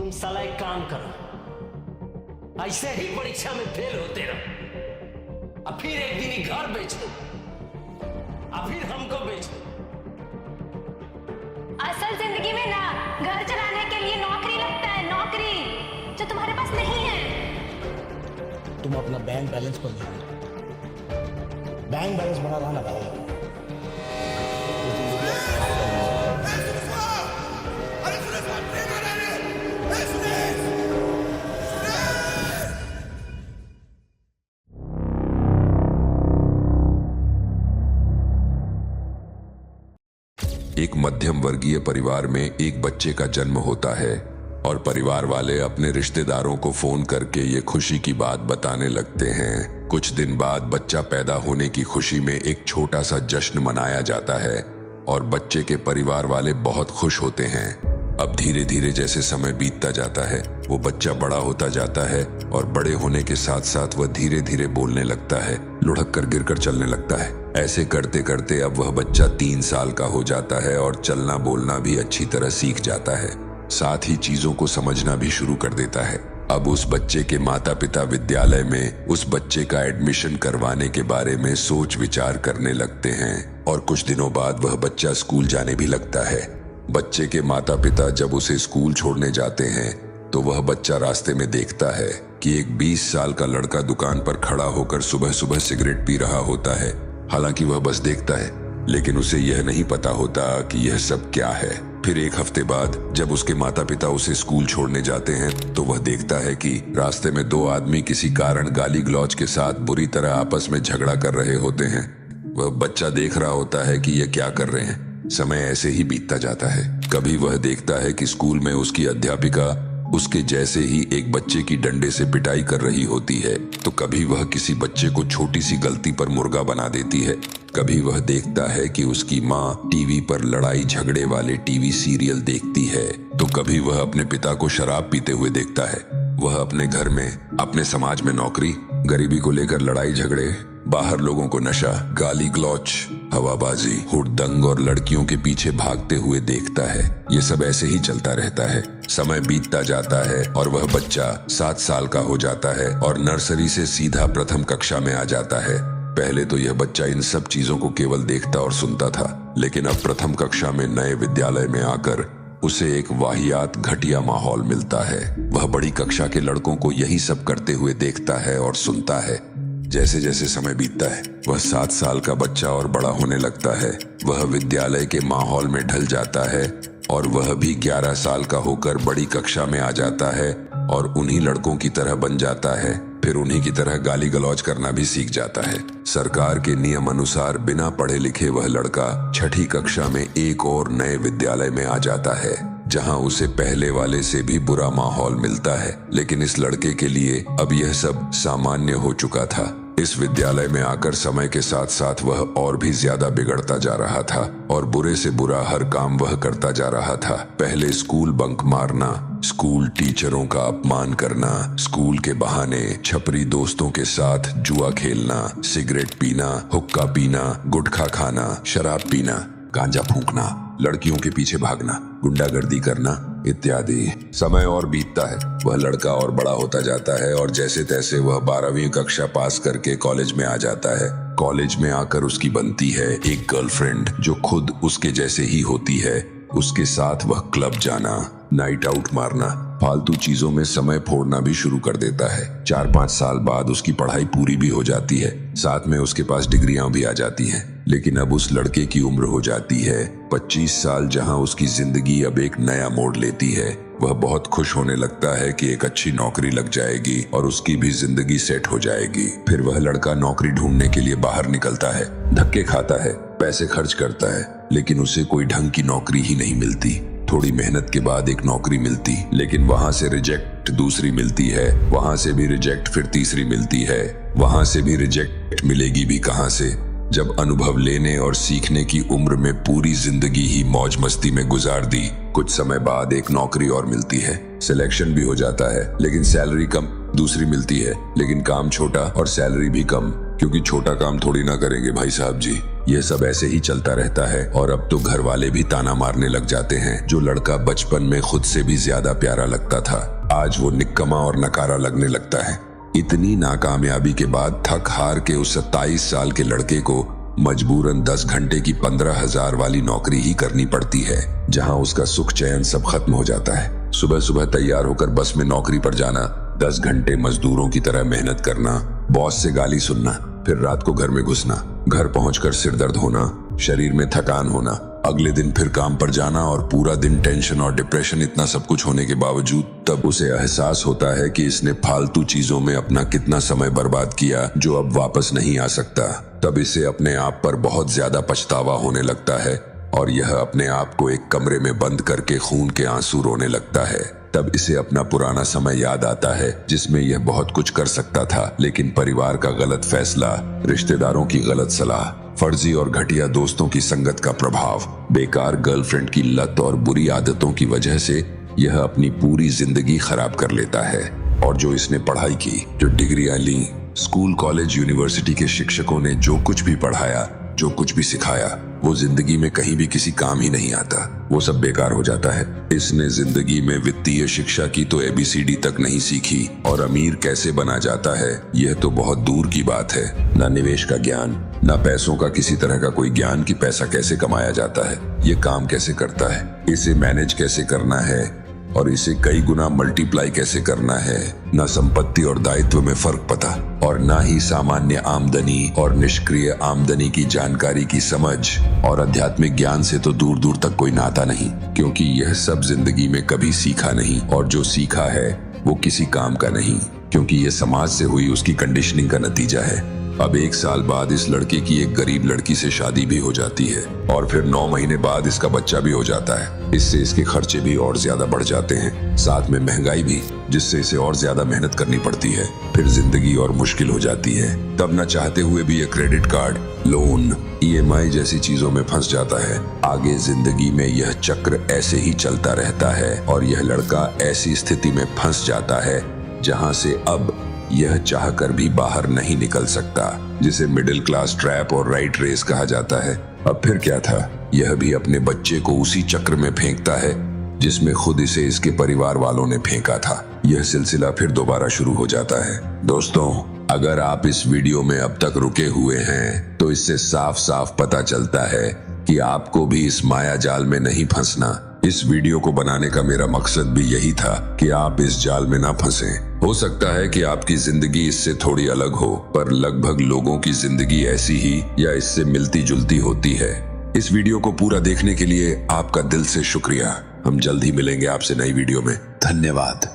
तुम साला एक काम करो, ऐसे ही परीक्षा में फेल होते रहो और फिर एक दिन ही घर बेच दो और फिर हमको बेच दो। असल जिंदगी में ना घर चलाने के लिए नौकरी लगता है, नौकरी जो तुम्हारे पास नहीं है। तुम अपना बैंक बैलेंस पर ध्यान दो, बैंक बैलेंस बना रहना भाई। एक मध्यम वर्गीय परिवार में एक बच्चे का जन्म होता है और परिवार वाले अपने रिश्तेदारों को फोन करके ये खुशी की बात बताने लगते हैं। कुछ दिन बाद बच्चा पैदा होने की खुशी में एक छोटा सा जश्न मनाया जाता है और बच्चे के परिवार वाले बहुत खुश होते हैं। अब धीरे धीरे जैसे समय बीतता जाता है वो बच्चा बड़ा होता जाता है और बड़े होने के साथ साथ वह धीरे धीरे बोलने लगता है, लुढ़क कर गिर कर चलने लगता है। ऐसे करते करते अब वह बच्चा 3 साल का हो जाता है और चलना बोलना भी अच्छी तरह सीख जाता है, साथ ही चीजों को समझना भी शुरू कर देता है। अब उस बच्चे के माता पिता विद्यालय में उस बच्चे का एडमिशन करवाने के बारे में सोच विचार करने लगते हैं और कुछ दिनों बाद वह बच्चा स्कूल जाने भी लगता है। बच्चे के माता पिता जब उसे स्कूल छोड़ने जाते हैं तो वह बच्चा रास्ते में देखता है कि एक 20 साल का लड़का दुकान पर खड़ा होकर सुबह सुबह सिगरेट पी रहा होता है। हालांकि वह बस देखता है, लेकिन उसे यह नहीं पता होता कि यह सब क्या है। फिर एक हफ्ते बाद जब उसके माता पिता उसे स्कूल छोड़ने जाते हैं तो वह देखता है कि रास्ते में 2 आदमी किसी कारण गाली गलौज के साथ बुरी तरह आपस में झगड़ा कर रहे होते हैं। वह बच्चा देख रहा होता है कि यह क्या कर रहे हैं। समय ऐसे ही बीतता जाता है। कभी वह देखता है कि स्कूल में उसकी अध्यापिका उसके जैसे ही एक बच्चे की डंडे से पिटाई कर रही होती है, तो कभी वह किसी बच्चे को छोटी सी गलती पर मुर्गा बना देती है। कभी वह देखता है कि उसकी माँ टीवी पर लड़ाई झगड़े वाले टीवी सीरियल देखती है, तो कभी वह अपने पिता को शराब पीते हुए देखता है। वह अपने घर में, अपने समाज में नौकरी, गरीबी को लेकर लड़ाई झगड़े, बाहर लोगों को नशा, गाली गलौच, हवाबाजी, हुड़दंग और लड़कियों के पीछे भागते हुए देखता है। ये सब ऐसे ही चलता रहता है। समय बीतता जाता है और वह बच्चा 7 साल का हो जाता है और नर्सरी से सीधा प्रथम कक्षा में आ जाता है। पहले तो यह बच्चा इन सब चीजों को केवल देखता और सुनता था, लेकिन अब प्रथम कक्षा में नए विद्यालय में आकर उसे एक वाहियात घटिया माहौल मिलता है। वह बड़ी कक्षा के लड़कों को यही सब करते हुए देखता है और सुनता है। जैसे जैसे समय बीतता है वह 7 साल का बच्चा और बड़ा होने लगता है। वह विद्यालय के माहौल में ढल जाता है और वह भी 11 साल का होकर बड़ी कक्षा में आ जाता है और उन्हीं लड़कों की तरह बन जाता है। फिर उन्हीं की तरह गाली गलौज करना भी सीख जाता है। सरकार के नियम अनुसार बिना पढ़े लिखे वह लड़का 6ठी कक्षा में एक और नए विद्यालय में आ जाता है, जहां उसे पहले वाले से भी बुरा माहौल मिलता है। लेकिन इस लड़के के लिए अब यह सब सामान्य हो चुका था। इस विद्यालय में आकर समय के साथ साथ वह और भी ज्यादा बिगड़ता जा रहा था और बुरे से बुरा हर काम वह करता जा रहा था। पहले स्कूल बंक मारना, स्कूल टीचरों का अपमान करना, स्कूल के बहाने छपरी दोस्तों के साथ जुआ खेलना, सिगरेट पीना, हुक्का पीना, गुटखा खाना, शराब पीना, गांजा फूंकना, लड़कियों के पीछे भागना, गुंडागर्दी करना इत्यादि। समय और बीतता है, वह लड़का और बड़ा होता जाता है और जैसे तैसे वह 12वीं कक्षा पास करके कॉलेज में आ जाता है। कॉलेज में आकर उसकी बनती है एक गर्लफ्रेंड जो खुद उसके जैसे ही होती है। उसके साथ वह क्लब जाना, नाइट आउट मारना, फालतू चीजों में समय फोड़ना भी शुरू कर देता है। 4-5 साल बाद उसकी पढ़ाई पूरी भी हो जाती है, साथ में उसके पास डिग्रियां भी आ जाती हैं। लेकिन अब उस लड़के की उम्र हो जाती है 25 साल, जहां उसकी जिंदगी अब एक नया मोड़ लेती है। वह बहुत खुश होने लगता है कि एक अच्छी नौकरी लग जाएगी और उसकी भी जिंदगी सेट हो जाएगी। फिर वह लड़का नौकरी ढूंढने के लिए बाहर निकलता है, धक्के खाता है, पैसे खर्च करता है, लेकिन उसे कोई ढंग की नौकरी ही नहीं मिलती। थोड़ी मेहनत के बाद एक नौकरी मिलती, लेकिन वहां से रिजेक्ट दूसरी मिलती है, वहां से भी रिजेक्ट फिर तीसरी मिलती है, वहां से भी रिजेक्ट मिलेगी भी कहां से, जब अनुभव लेने और सीखने की उम्र में पूरी जिंदगी ही मौज मस्ती में गुजार दी। कुछ समय बाद एक नौकरी और मिलती है, सिलेक्शन भी हो जाता है, लेकिन सैलरी कम। दूसरी मिलती है, लेकिन काम छोटा और सैलरी भी कम, क्योंकि छोटा काम थोड़ी ना करेंगे भाई साहब जी। यह सब ऐसे ही चलता रहता है और अब तो घर वाले भी ताना मारने लग जाते हैं। जो लड़का बचपन में खुद से भी ज्यादा प्यारा लगता था, आज वो निक्कमा और नकारा लगने लगता है। इतनी नाकामयाबी के बाद थक हार के उस 27 साल के लड़के को मजबूरन 10 घंटे की 15,000 वाली नौकरी ही करनी पड़ती है, जहां उसका सुख चैन सब खत्म हो जाता है। सुबह सुबह तैयार होकर बस में नौकरी पर जाना, 10 घंटे मजदूरों की तरह मेहनत करना, बॉस से गाली सुनना, फिर रात को घर में घुसना, घर पहुंचकर सिर दर्द होना, शरीर में थकान होना, अगले दिन फिर काम पर जाना और पूरा दिन टेंशन और डिप्रेशन। इतना सब कुछ होने के बावजूद तब उसे एहसास होता है कि इसने फालतू चीजों में अपना कितना समय बर्बाद किया जो अब वापस नहीं आ सकता। तब इसे अपने आप पर बहुत ज्यादा पछतावा होने लगता है और यह अपने आप को एक कमरे में बंद करके खून के आंसू रोने लगता है। तब इसे अपना पुराना समय याद आता है जिसमें यह बहुत कुछ कर सकता था, लेकिन परिवार का गलत फैसला, रिश्तेदारों की गलत सलाह, फर्जी और घटिया दोस्तों की संगत का प्रभाव, बेकार गर्लफ्रेंड की लत और बुरी आदतों की वजह से यह अपनी पूरी जिंदगी खराब कर लेता है। और जो इसने पढ़ाई की, जो डिग्रियां ली, स्कूल कॉलेज यूनिवर्सिटी के शिक्षकों ने जो कुछ भी पढ़ाया, जो कुछ भी सिखाया, वो जिंदगी में कहीं भी किसी काम ही नहीं आता। वो सब बेकार हो जाता है। इसने जिंदगी में वित्तीय शिक्षा की तो ABCD तक नहीं सीखी और अमीर कैसे बना जाता है यह तो बहुत दूर की बात है। ना निवेश का ज्ञान, ना पैसों का किसी तरह का कोई ज्ञान कि पैसा कैसे कमाया जाता है, ये काम कैसे करता है, इसे मैनेज कैसे करना है और इसे कई गुना मल्टीप्लाई कैसे करना है। ना संपत्ति और दायित्व में फर्क पता और ना ही सामान्य आमदनी और निष्क्रिय आमदनी की जानकारी की समझ, और आध्यात्मिक ज्ञान से तो दूर दूर तक कोई नाता नहीं, क्योंकि यह सब जिंदगी में कभी सीखा नहीं और जो सीखा है वो किसी काम का नहीं, क्योंकि यह समाज से हुई उसकी कंडीशनिंग का नतीजा है। अब 1 साल बाद इस लड़के की एक गरीब लड़की से शादी भी हो जाती है और फिर 9 महीने बाद इसका बच्चा भी हो जाता है। इससे इसके खर्चे भी और ज्यादा बढ़ जाते हैं, साथ में महंगाई भी, जिससे इसे और ज्यादा मेहनत करनी पड़ती है। फिर जिंदगी और मुश्किल हो जाती है। तब न चाहते हुए भी ये क्रेडिट कार्ड, लोन, EMI जैसी चीजों में फंस जाता है। आगे जिंदगी में यह चक्र ऐसे ही चलता रहता है और यह लड़का ऐसी स्थिति में फंस जाता है जहां से अब यह चाहकर भी बाहर नहीं निकल सकता, जिसे मिडिल क्लास ट्रैप और राइट रेस कहा जाता है। अब फिर क्या था, यह भी अपने बच्चे को उसी चक्र में फेंकता है जिसमें खुद इसे इसके परिवार वालों ने फेंका था। यह सिलसिला फिर दोबारा शुरू हो जाता है। दोस्तों, अगर आप इस वीडियो में अब तक रुके हुए हैं तो इससे साफ साफ पता चलता है कि आपको भी इस माया जाल में नहीं फंसना। इस वीडियो को बनाने का मेरा मकसद भी यही था कि आप इस जाल में ना फंसें। हो सकता है कि आपकी जिंदगी इससे थोड़ी अलग हो, पर लगभग लोगों की जिंदगी ऐसी ही या इससे मिलती जुलती होती है। इस वीडियो को पूरा देखने के लिए आपका दिल से शुक्रिया। हम जल्द ही मिलेंगे आपसे नई वीडियो में। धन्यवाद।